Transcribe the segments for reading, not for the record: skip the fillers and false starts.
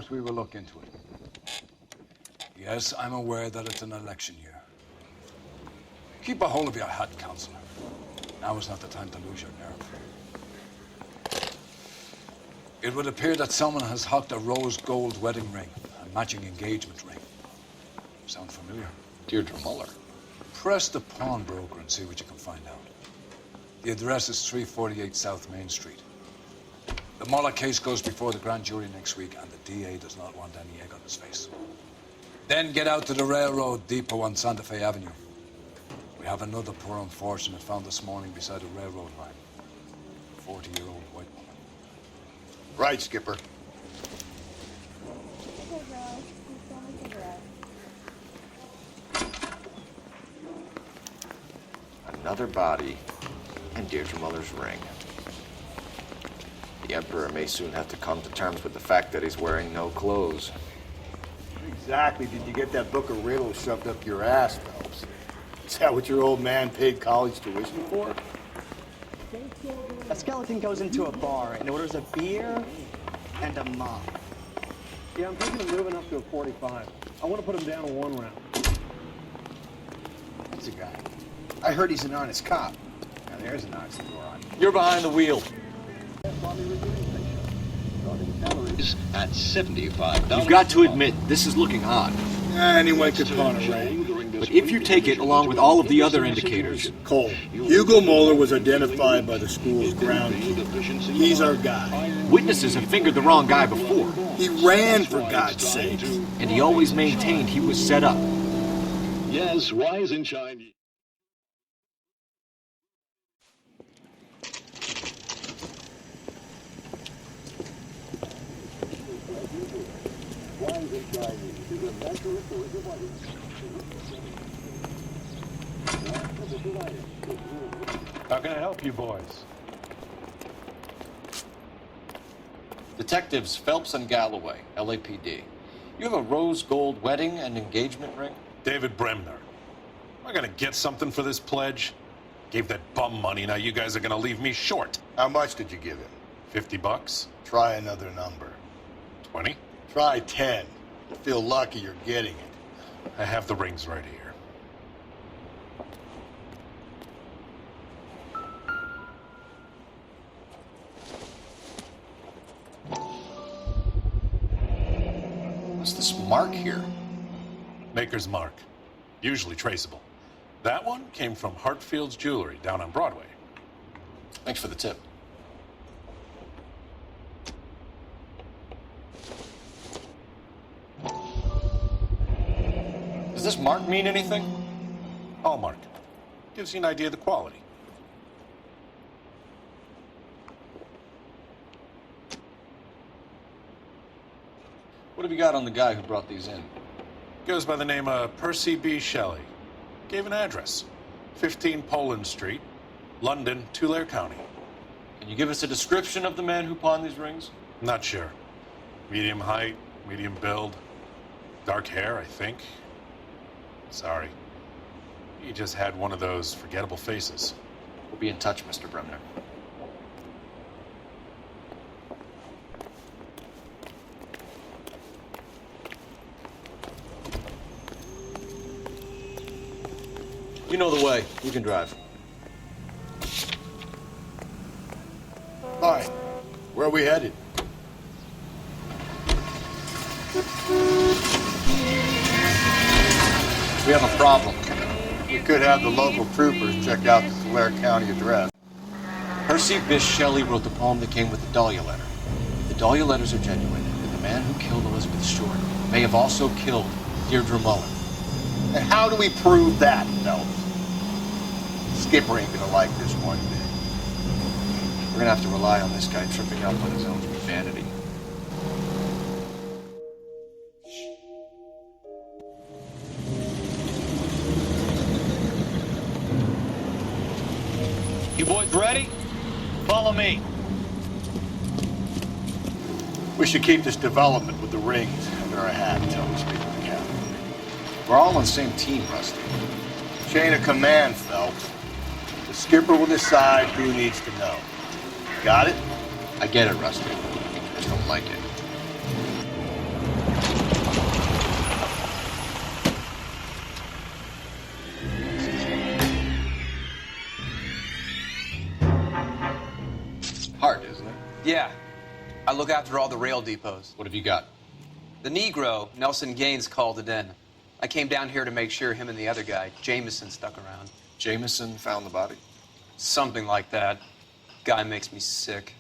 course we will look into it. Yes, I'm aware that it's an election year. Keep a hold of your hat, Councillor. Now is not the time to lose your nerve. It would appear that someone has hocked a rose gold wedding ring, a matching engagement ring. Sound familiar? Deirdre Muller. Press the pawnbroker and see what you can find out. The address is 348 South Main Street. The Muller case goes before the grand jury next week, and the DA does not want any egg on his face. Then get out to the railroad depot on Santa Fe Avenue. We have another poor unfortunate found this morning beside a railroad line. A 40-year-old white woman. Right, Skipper. Another body and Deirdre Muller's ring. The Emperor may soon have to come to terms with the fact that he's wearing no clothes. Exactly did you get that book of riddles shoved up your ass, Phelps? Is that what your old man paid college tuition for? A skeleton goes into a bar and orders a beer and a mop. Yeah, I'm thinking of moving up to a 45. I want to put him down in 1 round. That's a guy. I heard he's an honest cop. Now there's an oxymoron. You're behind the wheel. At $75. You've got to admit, this is looking odd. Anyone could pawn a ring. But if you take it along with all of the other indicators... Cole, Hugo Muller was identified by the school's groundskeeper. He's our guy. Witnesses have fingered the wrong guy before. He ran, for God's sake. And he always maintained he was set up. Yes, rise and shine. How can I help you boys? Detectives Phelps and Galloway, LAPD. You have a rose gold wedding and engagement ring? David Bremner. Am I gonna get something for this pledge? Gave that bum money, now you guys are gonna leave me short. How much did you give him? $50? Try another number. 20? Try 10. You feel lucky you're getting it. I have the rings right here. What's this mark here? Maker's mark. Usually traceable. That one came from Hartfield's Jewelry down on Broadway. Thanks for the tip. Does this mark mean anything? Hallmark. Gives you an idea of the quality. What have you got on the guy who brought these in? Goes by the name of Percy B. Shelley. Gave an address. 15 Poland Street, London, Tulare County. Can you give us a description of the man who pawned these rings? Not sure. Medium height, medium build. Dark hair, I think. Sorry. He just had one of those forgettable faces. We'll be in touch, Mr. Bremner. You know the way. You can drive. Hi. Where are we headed? We have a problem. We could have the local troopers check out the Tulare County address. Percy Bysshe Shelley wrote the poem that came with the Dahlia letter. If the Dahlia letters are genuine, then the man who killed Elizabeth Short may have also killed Deirdre Muller. And how do we prove that, Phelps? Skipper ain't gonna like this one bit. We're gonna have to rely on this guy tripping up on his own vanity. You boys ready? Follow me. We should keep this development with the rings under our hat until we speak to the captain. We're all on the same team, Rusty. Chain of command, Phelps. The skipper will decide who needs to know. Got it? I get it, Rusty. I just don't like it. I look after all the rail depots. What have you got? The Negro, Nelson Gaines, called it in. I came down here to make sure him and the other guy, Jameson, stuck around. Jameson found the body? Something like that. Guy makes me sick.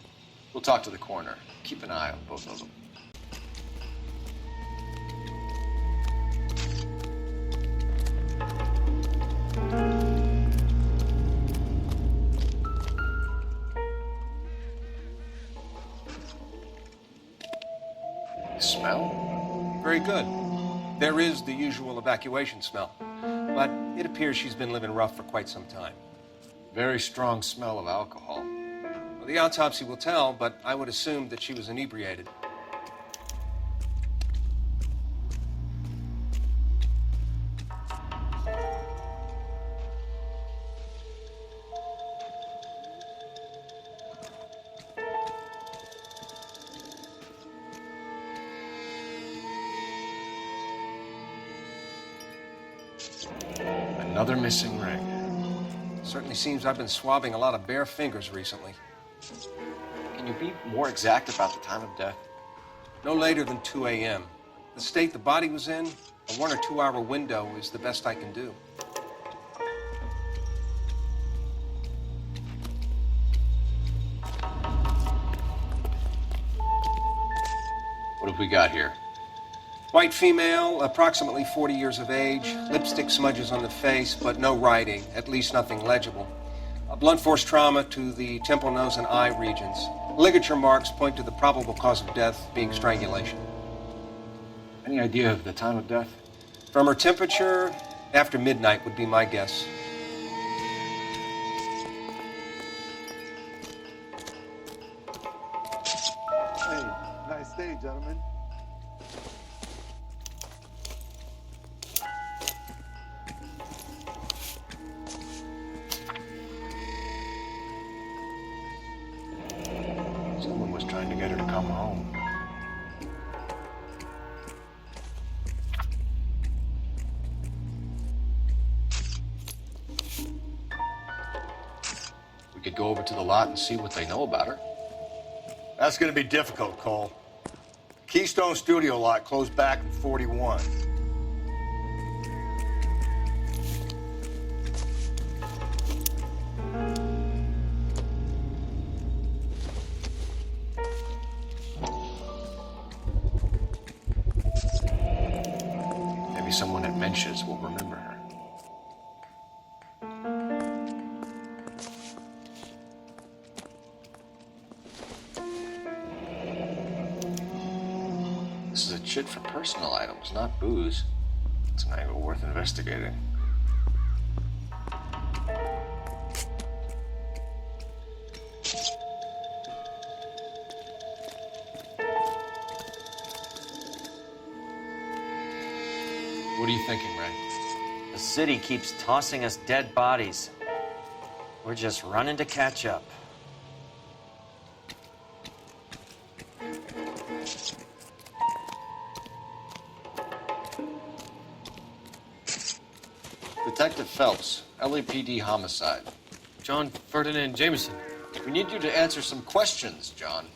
We'll talk to the coroner. Keep an eye on both of them. Smell? Very good. There is the usual evacuation smell, but it appears she's been living rough for quite some time. Very strong smell of alcohol. Well, the autopsy will tell, but I would assume that she was inebriated. Another missing ring. Certainly seems I've been swabbing a lot of bare fingers recently. Can you be more exact about the time of death? No later than 2 a.m. The state the body was in, a 1 or 2 hour window is the best I can do. What have we got here? White female, approximately 40 years of age, lipstick smudges on the face, but no writing, at least nothing legible. A blunt force trauma to the temple, nose, and eye regions. Ligature marks point to the probable cause of death being strangulation. Any idea of the time of death? From her temperature, after midnight would be my guess. Hey, nice day, gentlemen. Someone was trying to get her to come home. We could go over to the lot and see what they know about her. That's gonna be difficult, Cole. Keystone Studio lot closed back in 41. Maybe someone at Mensch's will remember her. This is a chit for personal items, not booze. It's an angle worth investigating. What are you thinking, Ray? The city keeps tossing us dead bodies. We're just running to catch up. Detective Phelps, LAPD homicide. John Ferdinand Jameson. We need you to answer some questions, John.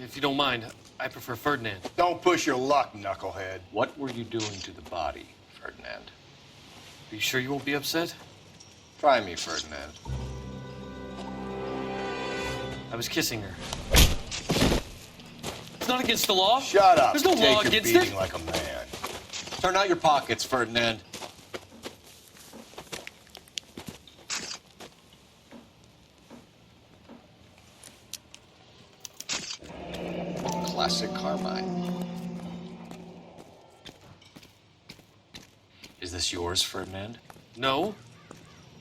If you don't mind, I prefer Ferdinand. Don't push your luck, knucklehead. What were you doing to the body, Ferdinand? Are you sure you won't be upset? Try me, Ferdinand. I was kissing her. It's not against the law. Shut up. There's no Take law your against beating it. like a man. Turn out your pockets, Ferdinand. Classic Carmine. Is this yours, Ferdinand? No.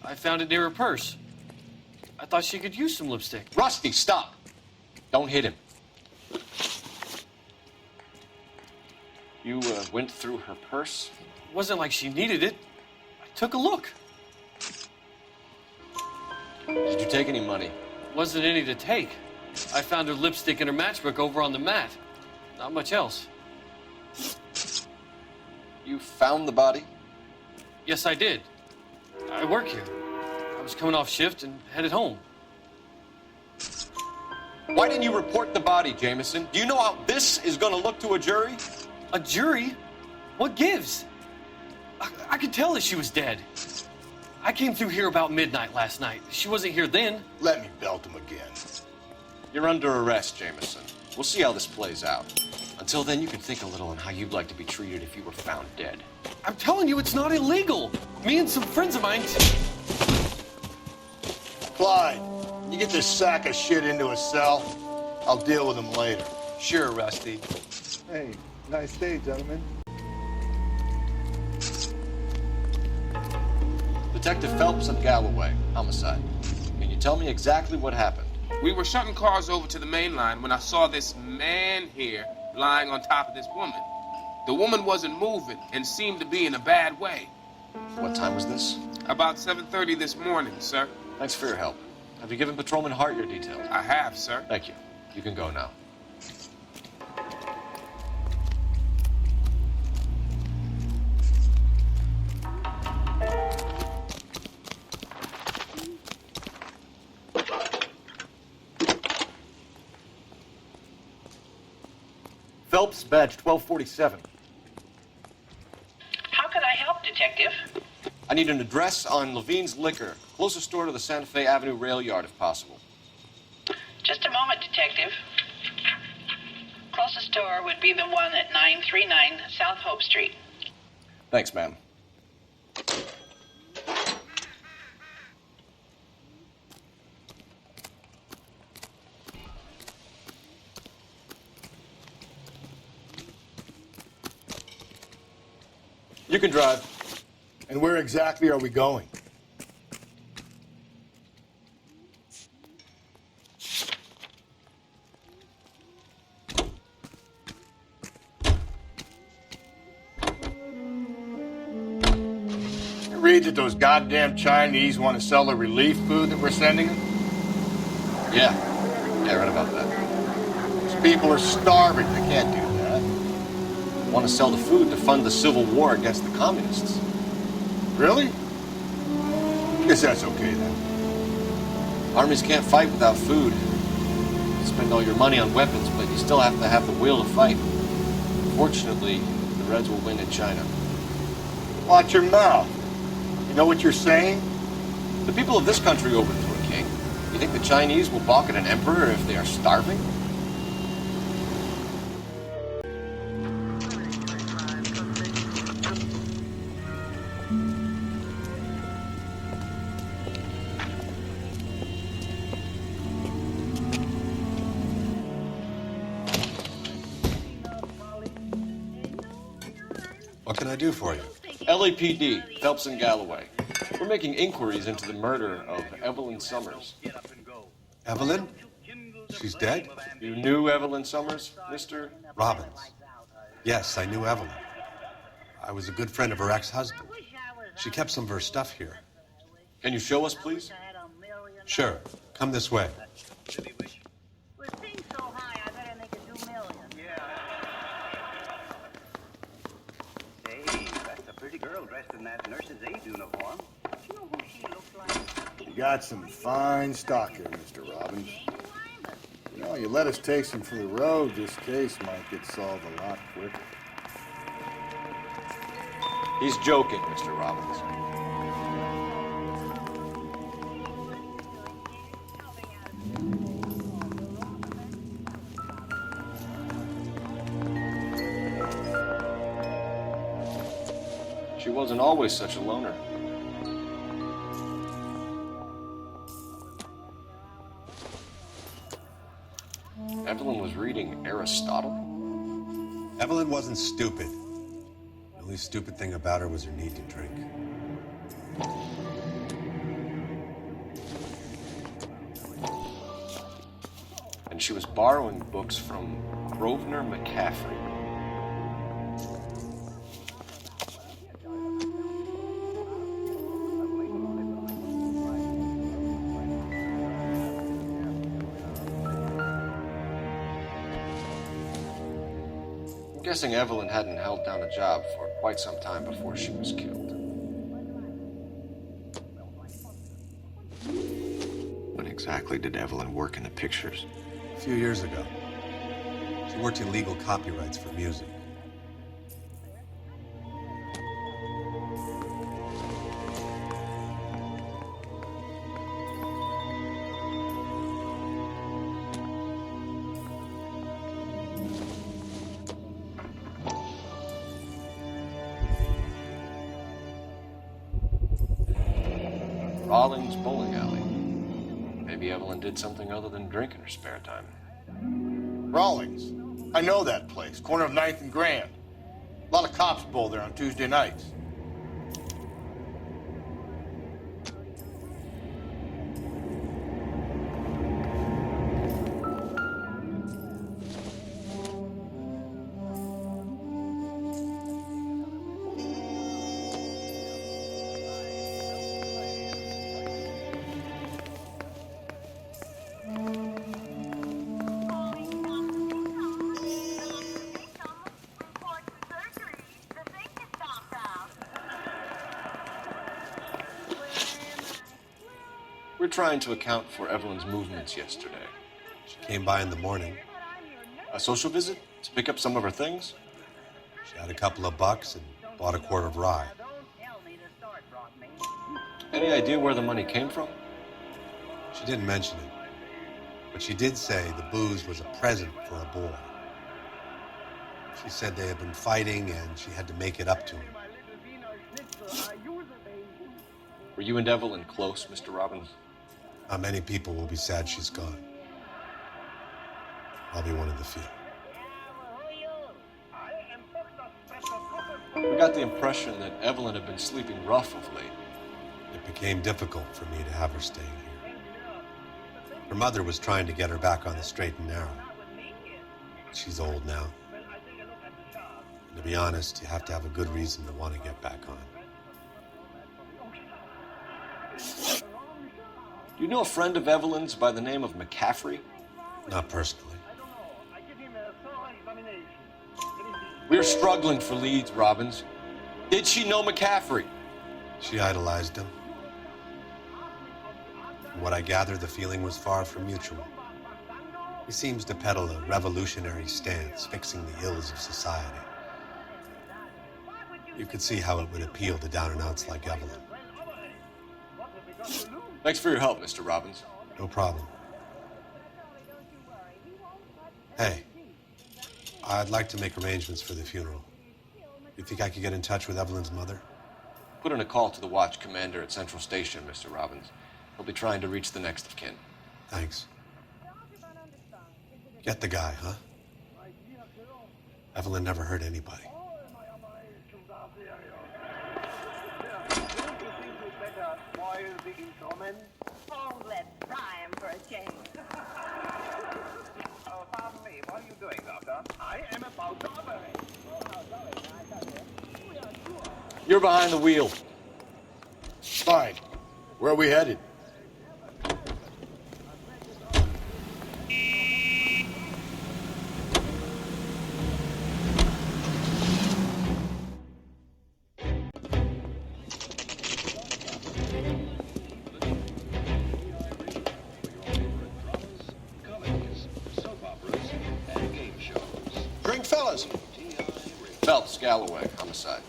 I found it near her purse. I thought she could use some lipstick. Rusty, stop! Don't hit him. You went through her purse? It wasn't like she needed it. I took a look. Did you take any money? Wasn't any to take. I found her lipstick and her matchbook over on the mat. Not much else. You found the body? Yes, I did. I work here. I was coming off shift and headed home. Why didn't you report the body, Jameson? Do you know how this is going to look to a jury? A jury? What gives? I could tell that she was dead. I came through here about midnight last night. She wasn't here then. Let me belt him again. You're under arrest, Jameson. We'll see how this plays out. Until then, you can think a little on how you'd like to be treated if you were found dead. I'm telling you, it's not illegal. Me and some friends of mine... Clyde, you get this sack of shit into a cell. I'll deal with him later. Sure, Rusty. Hey, nice day, gentlemen. Detective Phelps of Galloway, homicide. Can you tell me exactly what happened? We were shutting cars over to the main line when I saw this man here lying on top of this woman. The woman wasn't moving and seemed to be in a bad way. What time was this? About 7:30 this morning, sir. Thanks for your help. Have you given Patrolman Hart your details? I have, sir. Thank you. You can go now. Phelps, badge 1247. How can I help, Detective? I need an address on Levine's Liquor, closest store to the Santa Fe Avenue rail yard, if possible. Just a moment, Detective. Closest store would be the one at 939 South Hope Street. Thanks, ma'am. You can drive. And where exactly are we going? You read that those goddamn Chinese want to sell the relief food that we're sending them? Yeah, I read about that. These people are starving. They can't do that. They want to sell the food to fund the civil war against the communists. Really? Guess that's okay then. Armies can't fight without food. You spend all your money on weapons, but you still have to have the will to fight. Fortunately, the Reds will win in China. Watch your mouth. You know what you're saying? The people of this country overthrew a king. You think the Chinese will balk at an emperor if they are starving? What can I do for you? LAPD, Phelps and Galloway. We're making inquiries into the murder of Evelyn Summers. Evelyn? She's dead? You knew Evelyn Summers, Mr. Robbins. Yes, I knew Evelyn. I was a good friend of her ex-husband. She kept some of her stuff here. Can you show us, please? Sure. Come this way. Girl dressed in that nurse's aide uniform. Do you know who she looks like? You got some fine stock here, Mr. Robbins. You know, you let us take some for the road, this case might get solved a lot quicker. He's joking, Mr. Robbins. She wasn't always such a loner. Evelyn was reading Aristotle? Evelyn wasn't stupid. The only stupid thing about her was her need to drink. And she was borrowing books from Grosvenor McCaffrey. I'm guessing Evelyn hadn't held down a job for quite some time before she was killed. When exactly did Evelyn work in the pictures? A few years ago. She worked in legal copyrights for music. Rawlings Bowling Alley. Maybe Evelyn did something other than drink in her spare time. Rawlings. I know that place. Corner of 9th and Grand. A lot of cops bowl there on Tuesday nights. We're trying to account for Evelyn's movements yesterday. She came by in the morning. A social visit to pick up some of her things? She had a couple of bucks and bought a quart of rye. Any idea where the money came from? She didn't mention it, but she did say the booze was a present for a boy. She said they had been fighting and she had to make it up to him. Were you and Evelyn close, Mr. Robbins? Many people will be sad she's gone. I'll be one of the few. We got the impression that Evelyn had been sleeping rough of late. It became difficult for me to have her staying here. Her mother was trying to get her back on the straight and narrow. She's old now. And to be honest, you have to have a good reason to want to get back on. Do you know a friend of Evelyn's by the name of McCaffrey? Not personally. We're struggling for leads, Robbins. Did she know McCaffrey? She idolized him. From what I gather, the feeling was far from mutual. He seems to peddle a revolutionary stance, fixing the ills of society. You could see how it would appeal to down-and-outs like Evelyn. Thanks for your help, Mr. Robbins. No problem. Hey, I'd like to make arrangements for the funeral. You think I could get in touch with Evelyn's mother? Put in a call to the watch commander at Central Station, Mr. Robbins. He'll be trying to reach the next of kin. Thanks. Get the guy, huh? Evelyn never hurt anybody. Oh, let's try him for a change. Oh, pardon me. What are you doing, Doctor? I am about to operate. You're behind the wheel. Fine. Where are we headed? Phelps, Galloway, homicide.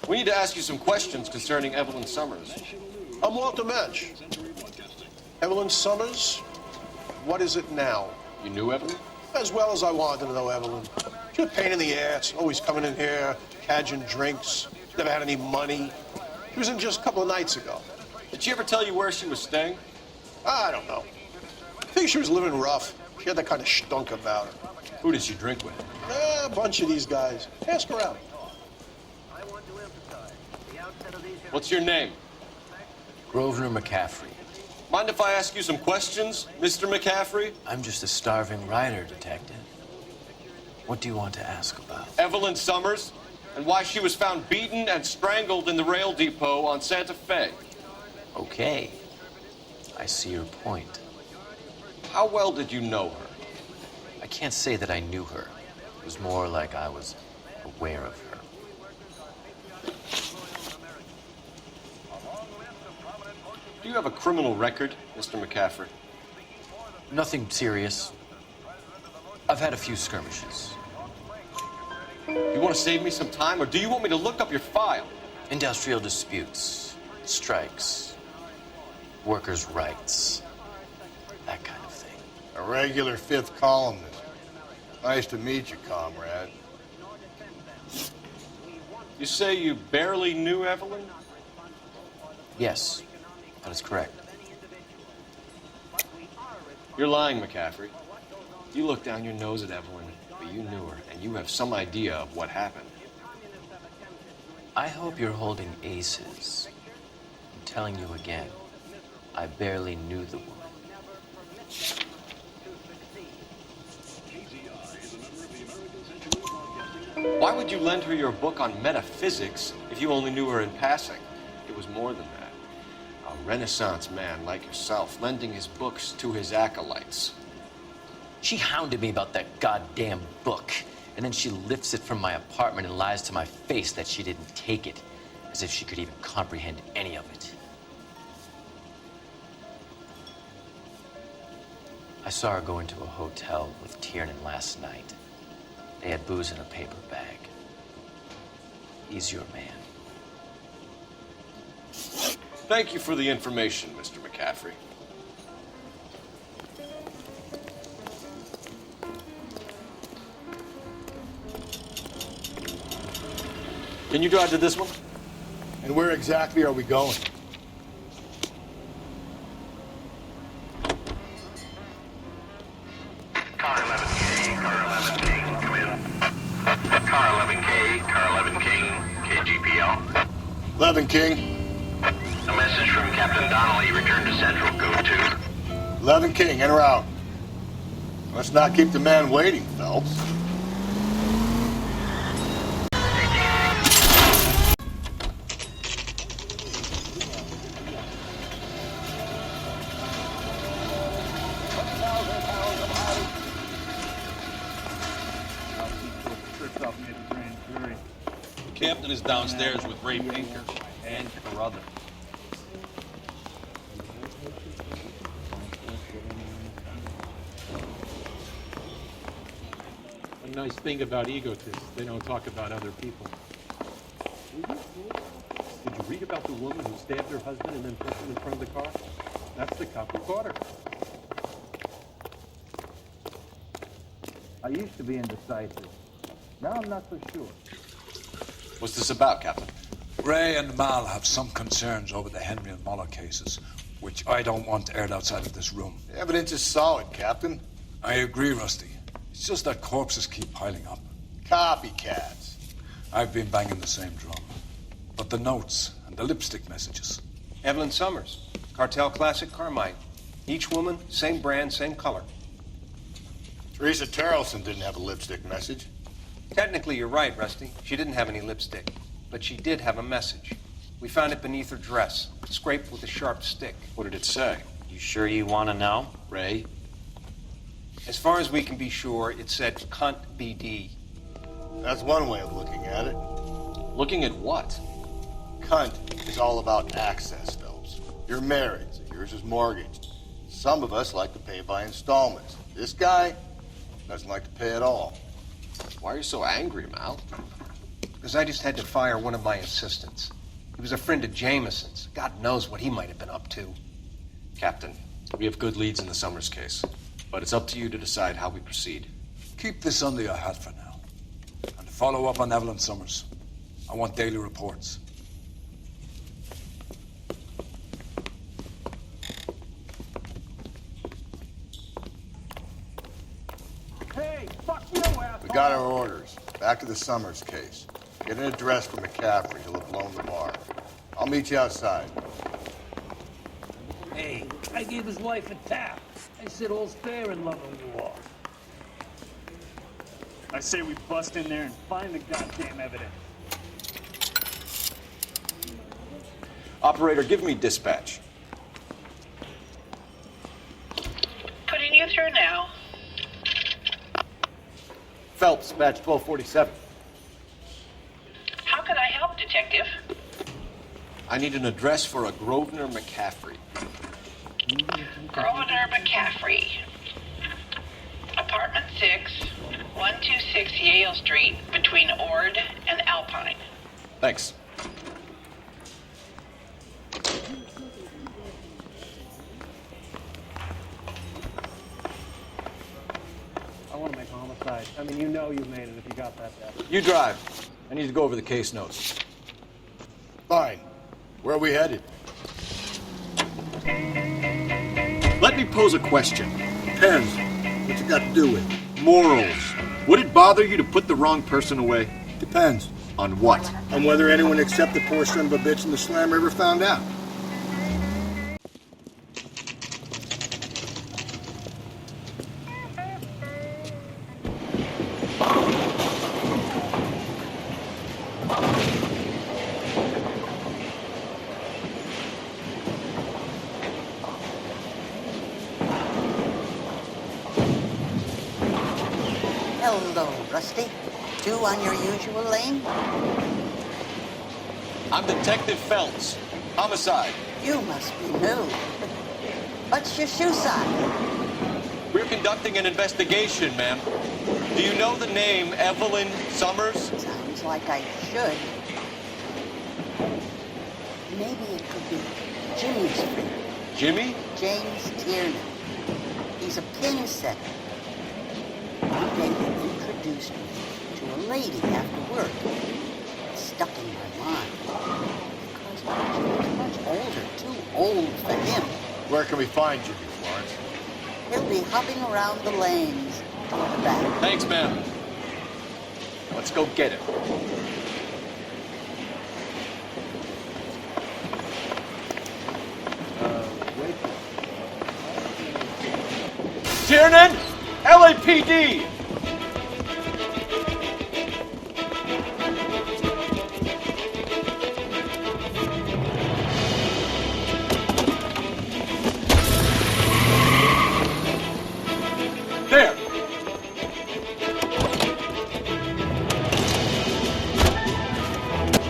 We need to ask you some questions concerning Evelyn Summers. I'm Walter Mensch. Evelyn Summers? What is it now? You knew Evelyn? As well as I wanted to know Evelyn. She's a pain in the ass, always coming in here, cadging drinks, never had any money. She was in just a couple of nights ago. Did she ever tell you where she was staying? I don't know. I think she was living rough. She had that kind of stunk about her. Who did she drink with? A bunch of these guys. Ask her out. What's your name? Grosvenor McCaffrey. Mind if I ask you some questions, Mr. McCaffrey? I'm just a starving writer, Detective. What do you want to ask about? Evelyn Summers, and why she was found beaten and strangled in the rail depot on Santa Fe. Okay. I see your point. How well did you know her? I can't say that I knew her. It was more like I was aware of her. Do you have a criminal record, Mr. McCaffrey? Nothing serious. I've had a few skirmishes. You want to save me some time, or do you want me to look up your file? Industrial disputes, strikes, workers' rights, that kind of thing. A regular fifth columnist. Nice to meet you, comrade. You say you barely knew Evelyn? Yes, that is correct. You're lying, McCaffrey. You look down your nose at Evelyn, but you knew her, and you have some idea of what happened. I hope you're holding aces. I'm telling you again, I barely knew the woman. Why would you lend her your book on metaphysics if you only knew her in passing? It was more than that. A Renaissance man like yourself, lending his books to his acolytes. She hounded me about that goddamn book, and then she lifts it from my apartment and lies to my face that she didn't take it, as if she could even comprehend any of it. I saw her go into a hotel with Tiernan last night. They had booze in a paper bag. He's your man. Thank you for the information, Mr. McCaffrey. Can you drive to this one? And where exactly are we going? Car 11K, car 11 King, come in. Car 11K, car 11 King, KGPL. 11 King. A message from Captain Donnelly, return to Central, go to. 11 King, en route. Let's not keep the man waiting, Phelps. Captain is downstairs with Ray Pinker and Carruthers. A nice thing about egotists, they don't talk about other people. Did you read about the woman who stabbed her husband and then pushed him in front of the car? That's the cop who caught her. I used to be indecisive. Now I'm not so sure. What's this about, Captain? Ray and Mal have some concerns over the Henry and Muller cases, which I don't want aired outside of this room. The evidence is solid, Captain. I agree, Rusty. It's just that corpses keep piling up. Copycats. I've been banging the same drum. But the notes and the lipstick messages. Evelyn Summers, Cartel Classic Carmine. Each woman, same brand, same color. Teresa Tarleton didn't have a lipstick message. Technically, you're right, Rusty. She didn't have any lipstick. But she did have a message. We found it beneath her dress, scraped with a sharp stick. What did it say? You sure you want to know? Ray? As far as we can be sure, it said cunt BD. That's one way of looking at it. Looking at what? Cunt is all about access, Phelps. You're married, so yours is mortgaged. Some of us like to pay by installments. This guy doesn't like to pay at all. Why are you so angry, Mal? Because I just had to fire one of my assistants. He was a friend of Jameson's. God knows what he might have been up to. Captain, we have good leads in the Summers case, but it's up to you to decide how we proceed. Keep this under your hat for now. And to follow up on Evelyn Summers, I want daily reports. Hey, fuck you, asshole! We got our orders. Back to the Summers case. Get an address for McCaffrey. He'll have blown the bar. I'll meet you outside. Hey, I gave his wife a tap. I said all's fair in love when you are. I say we bust in there and find the goddamn evidence. Operator, give me dispatch. Putting you through now. Phelps, badge 1247. How can I help, Detective? I need an address for a Grosvenor McCaffrey. Grosvenor McCaffrey. A Apartment 6, 126 Yale Street, between Ord and Alpine. Thanks. I want to make homicide. I mean, you know you made it if you got that bad. You drive. I need to go over the case notes. Fine. Where are we headed? Let me pose a question. Depends. What's it got to do with? Morals. Would it bother you to put the wrong person away? Depends. On what? On whether anyone except the poor son of a bitch in the slammer ever found out. Hello, Rusty. Two on your usual lane? I'm Detective Phelps. Homicide. You must be new. What's your shoe size? We're conducting an investigation, ma'am. Do you know the name Evelyn Summers? Sounds like I should. Maybe it could be Jimmy's friend. Jimmy? James Tiernan. He's a pin setter. One day he introduced me to a lady after work. It stuck in my mind. Because Jimmy's much older, too old for him. Where can we find Jimmy, Florence? He'll be hopping around the lanes toward the back. Thanks, ma'am. Let's go get him. Tiernan! LAPD! There!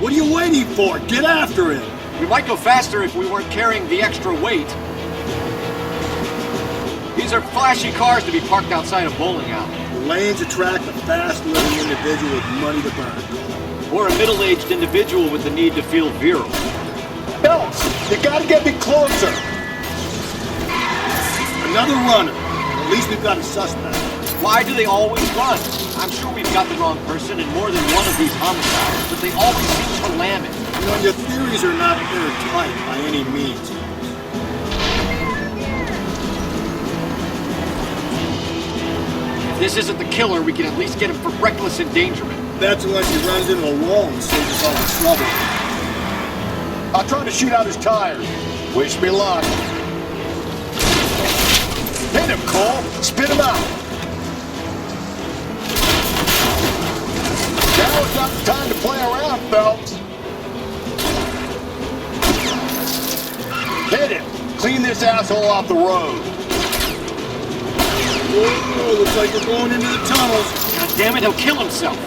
What are you waiting for? Get after him! We might go faster if we weren't carrying the extra weight. These are flashy cars to be parked outside a bowling alley. The lanes attract a fast-living individual with money to burn. Or a middle-aged individual with the need to feel virile. Phelps, you gotta get me closer! Another runner. At least we've got a suspect. Why do they always run? I'm sure we've got the wrong person in more than one of these homicides, but they always seem to lam it. You know, your theories are not airtight by any means. If this isn't the killer, we can at least get him for reckless endangerment. That's unless he runs into a wall and saves us all the trouble. I'll try to shoot out his tires. Wish me luck. Hit him, Cole. Spit him out. Now is not the time to play around, Phelps. Hit him. Clean this asshole off the road. Whoa, looks like we're going into the tunnels. God damn it, he'll kill himself.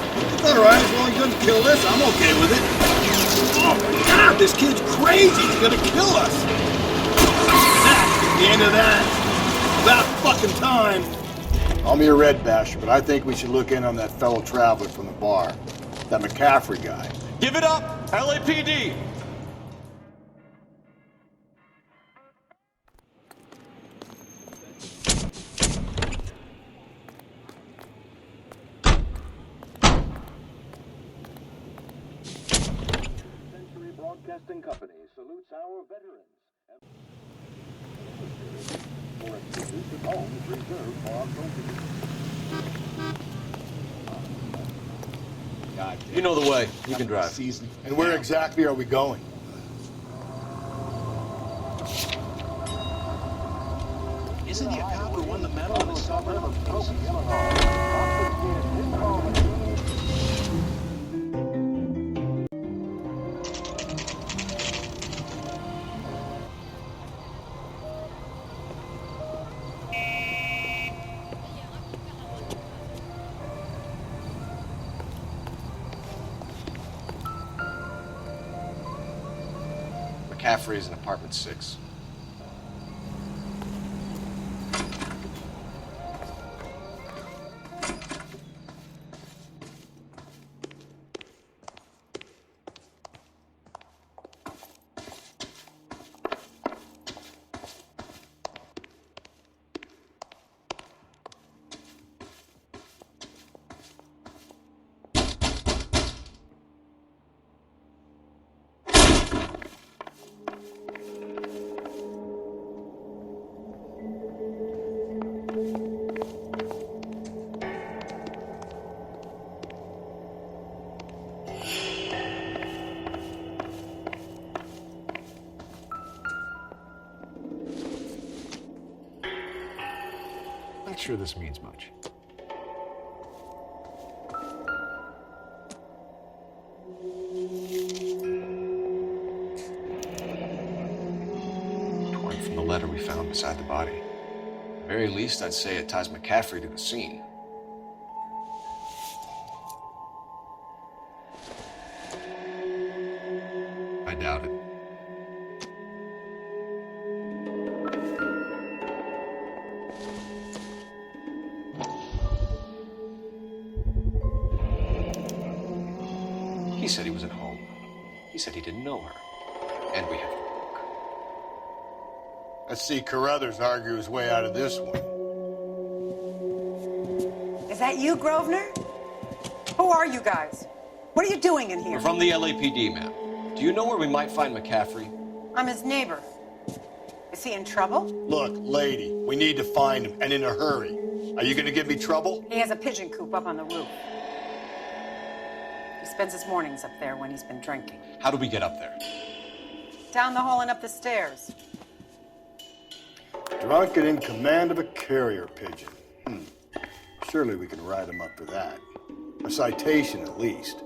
All right, as long as he doesn't kill us, I'm okay with it. Oh, my God, this kid's crazy. He's gonna kill us. That's the end of that. About fucking time. I'm your red basher, but I think we should look in on that fellow traveler from the bar. That McCaffrey guy. Give it up, LAPD. Century Broadcasting Company salutes our veterans. For exclusive homes reserved for our soldiers. God, you know the way. You can drive. And where exactly are we going? Isn't he a cop who won the medal in the suburb of Tulsa? McCaffrey's in apartment 6. sure this means much. Torn from the letter we found beside the body. At the very least, I'd say it ties McCaffrey to the scene. I doubt it. He said he was at home. He said he didn't know her. And we have the book. Let's see Carruthers argue his way out of this one. Is that you, Grosvenor? Who are you guys? What are you doing in here? We're from the LAPD, ma'am. Do you know where we might find McCaffrey? I'm his neighbor. Is he in trouble? Look, lady, we need to find him, and in a hurry. Are you gonna give me trouble? He has a pigeon coop up on the roof. He spends his mornings up there when he's been drinking. How do we get up there? Down the hall and up the stairs. Drunk and in command of a carrier pigeon. Surely we can write him up for that. A citation, at least.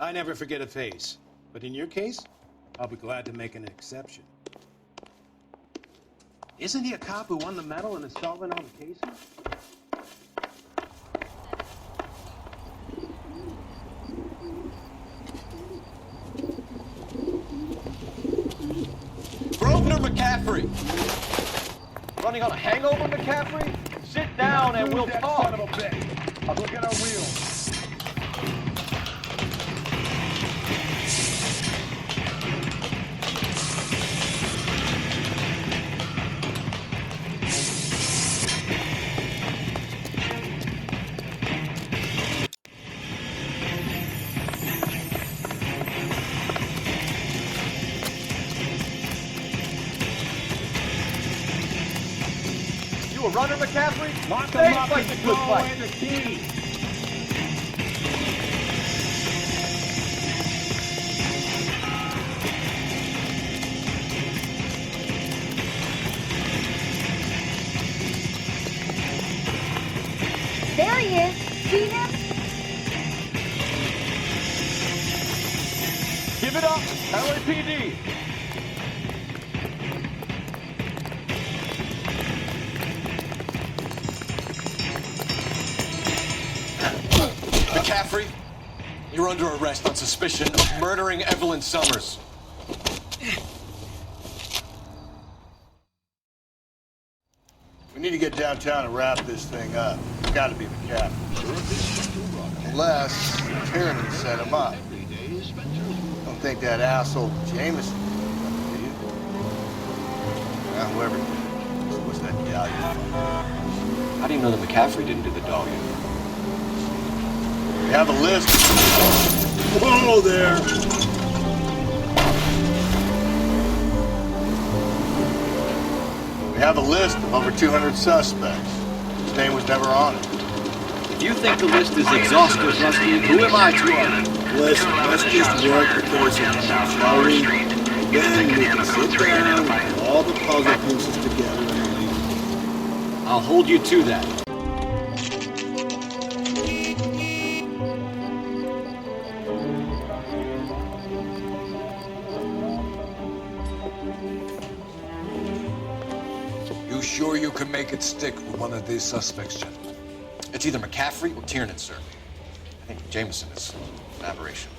I never forget a face. But in your case, I'll be glad to make an exception. Isn't he a cop who won the medal and is solving all the cases? Grosvenor McCaffrey! Running on a hangover, McCaffrey? Sit down and we'll talk. Son of a bitch. I'll look at our wheels. You a runner, McCaffrey? Lock Stay him up fight and the throw good away fight. the key. There he is. See him? Give it up, LAPD. McCaffrey, you're under arrest on suspicion of murdering Evelyn Summers. We need to get downtown and wrap this thing up. It's gotta be McCaffrey. Unless Tiernan set him up. Don't think that asshole Jameson did, do you? Now, whoever did it, what's that dahlia? How do you know that McCaffrey didn't do the dahlia? We have a list. Whoa there! We have a list of over 200 suspects. His name was never on it. If you think the list is exhaustive, Rusty, who am I to argue? Listen, let's just work the case out, shall we? Then we can sit down, put all the puzzle pieces together, and leave. I'll hold you to that. You sure you can make it stick with one of these suspects, gentlemen? It's either McCaffrey or Tiernan, sir. I think Jameson is an aberration.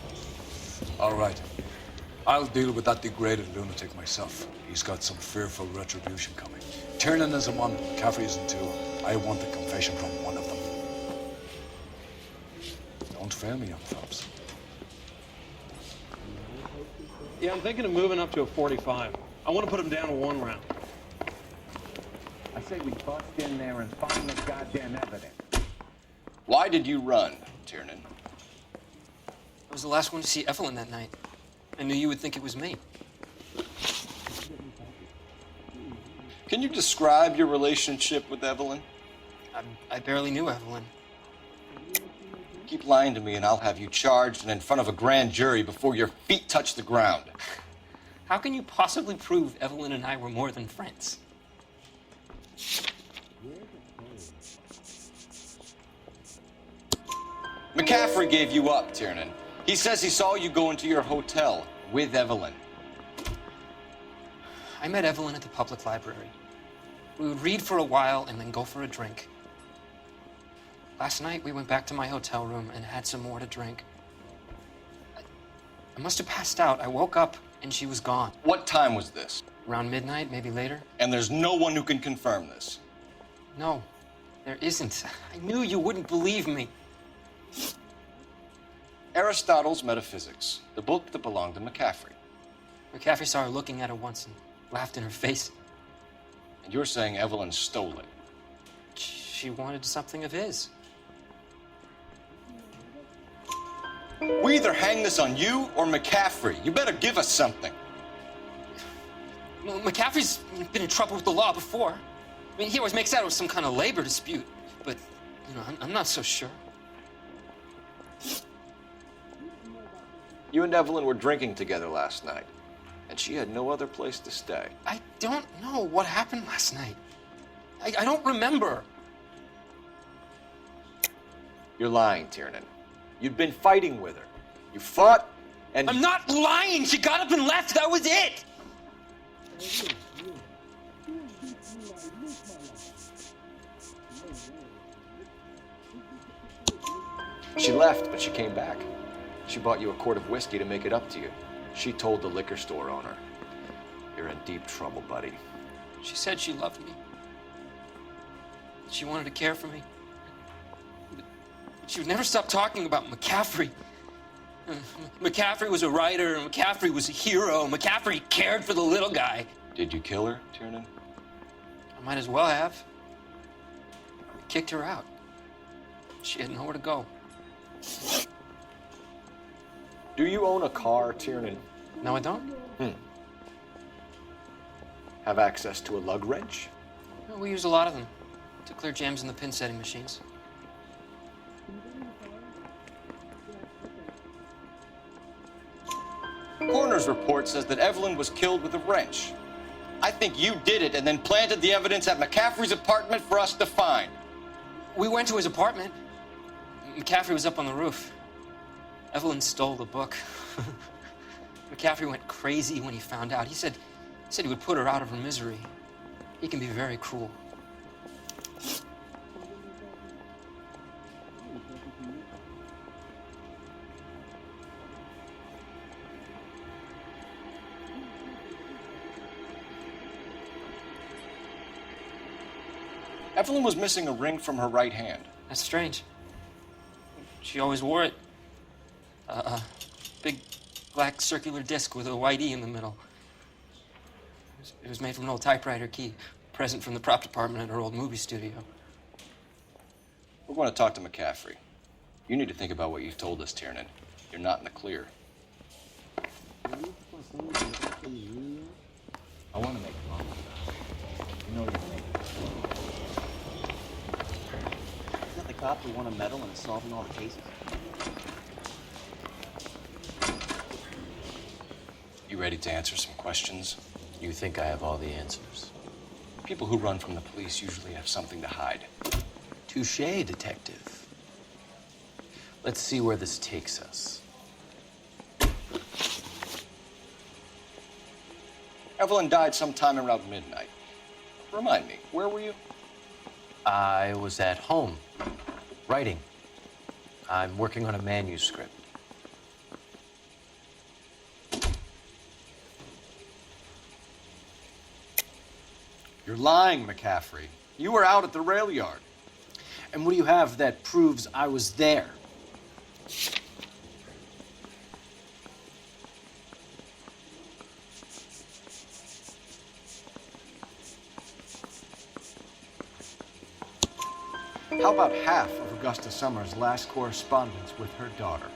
All right. I'll deal with that degraded lunatic myself. He's got some fearful retribution coming. Tiernan isn't one, McCaffrey isn't two. I want the confession from one of them. Don't fail me, young fellas. Yeah, I'm thinking of moving up to a 45. I want to put him down to 1 round. I say we bust in there and find the goddamn evidence. Why did you run, Tiernan? I was the last one to see Evelyn that night. I knew you would think it was me. Can you describe your relationship with Evelyn? I barely knew Evelyn. Keep lying to me and I'll have you charged and in front of a grand jury before your feet touch the ground. How can you possibly prove Evelyn and I were more than friends? McCaffrey gave you up, Tiernan. He says he saw you go into your hotel with Evelyn. I met Evelyn at the public library. We would read for a while and then go for a drink. Last night, we went back to my hotel room and had some more to drink. I must have passed out. I woke up and she was gone. What time was this? Around midnight, maybe later. And there's no one who can confirm this? No, there isn't. I knew you wouldn't believe me. Aristotle's Metaphysics, the book that belonged to McCaffrey. McCaffrey saw her looking at it once and laughed in her face. And you're saying Evelyn stole it? She wanted something of his. We either hang this on you or McCaffrey. You better give us something. Well, McCaffrey's been in trouble with the law before. I mean, he always makes out it was some kind of labor dispute. But, you know, I'm not so sure. You and Evelyn were drinking together last night, and she had no other place to stay. I don't know what happened last night. I don't remember. You're lying, Tiernan. You'd been fighting with her. You fought, and... I'm not lying! She got up and left! That was it! She left, but she came back. She bought you a quart of whiskey to make it up to you. She told the liquor store owner. You're in deep trouble, buddy. She said she loved me. She wanted to care for me. She would never stop talking about McCaffrey. McCaffrey was a writer, and McCaffrey was a hero. McCaffrey cared for the little guy. Did you kill her, Tiernan? I might as well have. I kicked her out. She had nowhere to go. Do you own a car, Tiernan? No, I don't. Have access to a lug wrench? Well, we use a lot of them to clear jams in the pin setting machines. Coroner's report says that Evelyn was killed with a wrench. I think you did it and then planted the evidence at McCaffrey's apartment for us to find. We went to his apartment. McCaffrey was up on the roof. Evelyn stole the book. McCaffrey went crazy when he found out. He said he would put her out of her misery. He can be very cruel. Evelyn was missing a ring from her right hand. That's strange. She always wore it. A big black circular disc with a white E in the middle. It was made from an old typewriter key, a present from the prop department at our old movie studio. We're going to talk to McCaffrey. You need to think about what you've told us, Tiernan. You're not in the clear. I want to make fun. You know you're making Isn't that the cop who won a medal in solving all the cases? You ready to answer some questions? You think I have all the answers? People who run from the police usually have something to hide. Touché, detective. Let's see where this takes us. Evelyn died sometime around midnight. Remind me, where were you? I was at home, writing. I'm working on a manuscript. You're lying, McCaffrey. You were out at the rail yard. And what do you have that proves I was there? How about half of Augusta Summers' last correspondence with her daughter?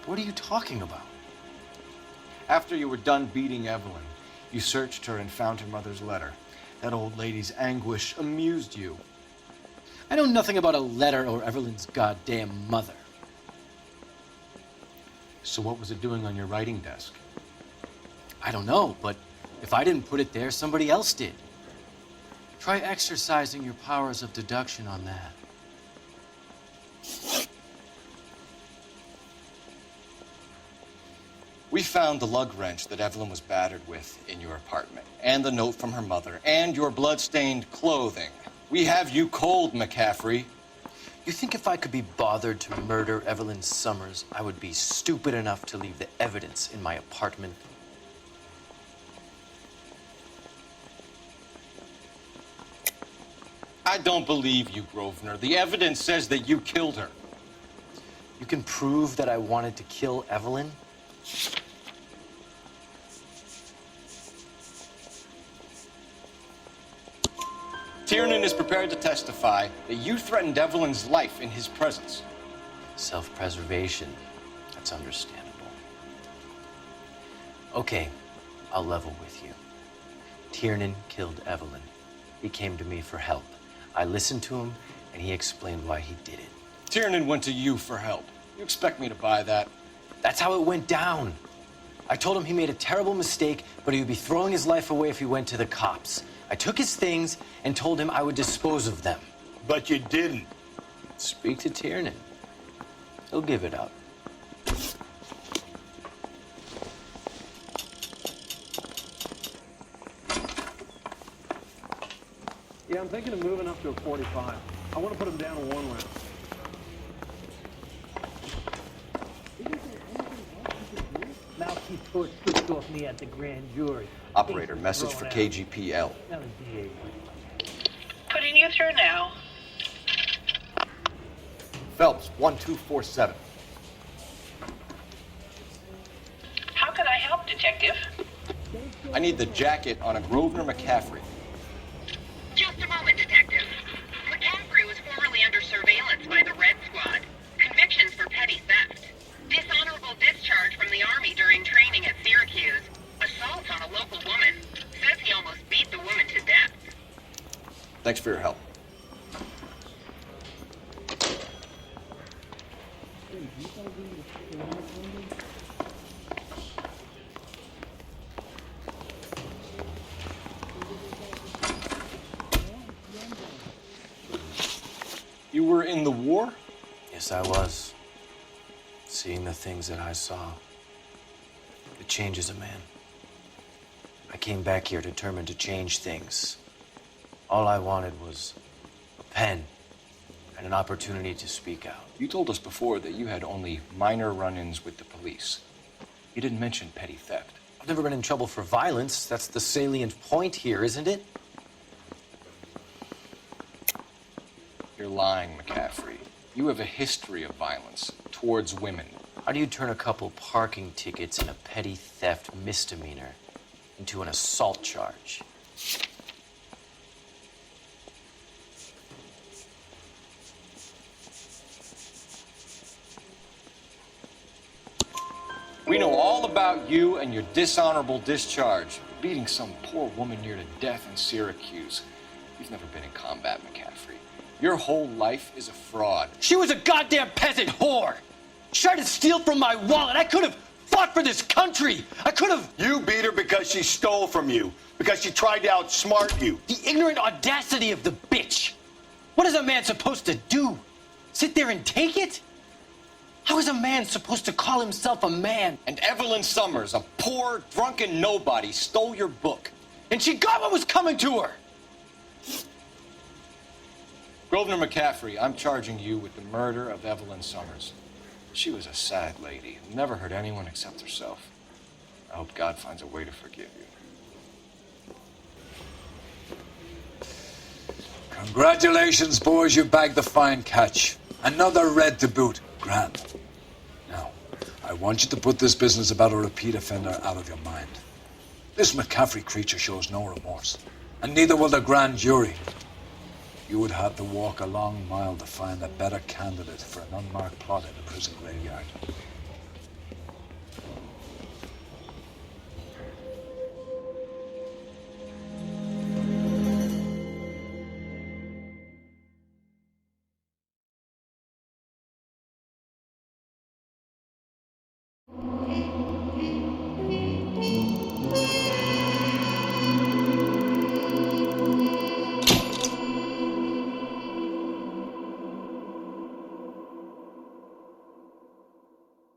What are you talking about? After you were done beating Evelyn, you searched her and found her mother's letter. That old lady's anguish amused you. I know nothing about a letter or Evelyn's goddamn mother. So what was it doing on your writing desk? I don't know, but if I didn't put it there, somebody else did. Try exercising your powers of deduction on that. We found the lug wrench that Evelyn was battered with in your apartment, and the note from her mother, and your blood-stained clothing. We have you cold, McCaffrey. You think if I could be bothered to murder Evelyn Summers, I would be stupid enough to leave the evidence in my apartment? I don't believe you, Grosvenor. The evidence says that you killed her. You can prove that I wanted to kill Evelyn? Tiernan is prepared to testify that you threatened Evelyn's life in his presence. Self-preservation. That's understandable. Okay, I'll level with you. Tiernan killed Evelyn. He came to me for help. I listened to him, and he explained why he did it. Tiernan went to you for help. You expect me to buy that? That's how it went down. I told him he made a terrible mistake, but he would be throwing his life away if he went to the cops. I took his things and told him I would dispose of them. But you didn't. Speak to Tiernan. He'll give it up. Yeah, I'm thinking of moving up to a 45. I want to put him down a 1 round. Now keep short tricks off me at the grand jury. Operator, message for KGPL. Putting you through now. Phelps, 1247. How can I help, Detective? I need the jacket on a Grosvenor McCaffrey. Just a moment, Detective. McCaffrey was formerly under surveillance by the Red Squad. Convictions for petty theft. Dishonorable discharge from the Army during training at Syracuse. Assault on a local woman. Says he almost beat the woman to death. Thanks for your help. You were in the war? Yes, I was. Seeing the things that I saw, it changes a man. I came back here determined to change things. All I wanted was a pen and an opportunity to speak out. You told us before that you had only minor run-ins with the police. You didn't mention petty theft. I've never been in trouble for violence. That's the salient point here, isn't it? You're lying, McCaffrey. You have a history of violence towards women. How do you turn a couple parking tickets and a petty theft misdemeanor into an assault charge? We know all about you and your dishonorable discharge. Beating some poor woman near to death in Syracuse. You've never been in combat, McCaffrey. Your whole life is a fraud. She was a goddamn peasant whore! She tried to steal from my wallet. I could have fought for this country. I could have... You beat her because she stole from you. Because she tried to outsmart you. The ignorant audacity of the bitch. What is a man supposed to do? Sit there and take it? How is a man supposed to call himself a man? And Evelyn Summers, a poor, drunken nobody, stole your book. And she got what was coming to her. Grosvenor McCaffrey, I'm charging you with the murder of Evelyn Summers. She was a sad lady who never hurt anyone except herself. I hope God finds a way to forgive you. Congratulations, boys, you bagged the fine catch. Another red to boot. Grand. Now, I want you to put this business about a repeat offender out of your mind. This McCaffrey creature shows no remorse, and neither will the grand jury. You would have to walk a long mile to find a better candidate for an unmarked plot in a prison graveyard.